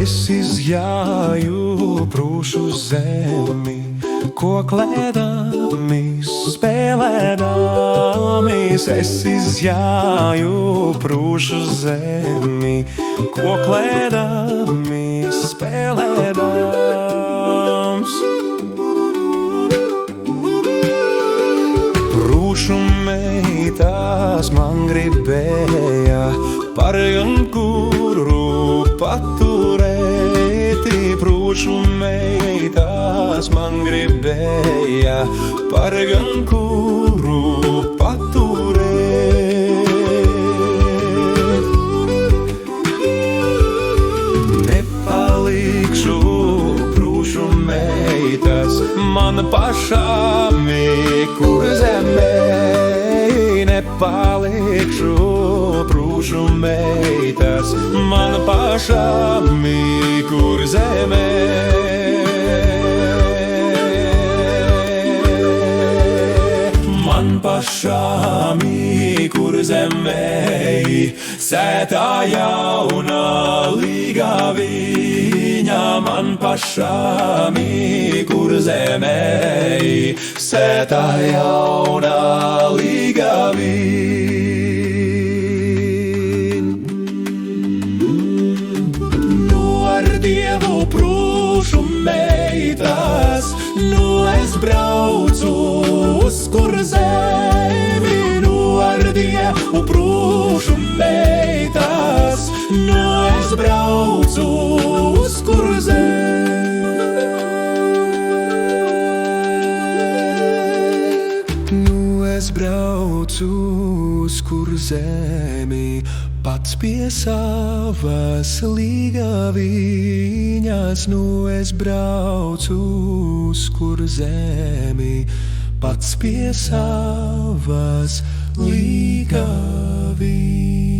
Es izjāju prūšu zemi, koklēdamies, spēlēdamies. Es izjāju prūšu zemi, koklēdamies, spēlēdams. Prūšu meitas man gribēja par jankuru paturēti. Prūšu meitas man gribēja par jankuru paturēt. Nepalikšu prūšu meitas man pašām, kur zemē. Nepalikšu prūšu meitas man pašām, kur zemē. Man pašām, kur zemē, sētā jaunā līga viņa. Man pašām, kur zemē, sētā jaunā līga viņa. Nu ar Dievu prūšu meitas, nu es braucu uz kur zemi. Nu ar Dievu prūšu meitas, nu es braucu uz kur zemi. Nu es braucu uz kur zemi, pats pie savas līgaviņas. Nu es braucu uz kur zemi, pats pie savas līgaviņas.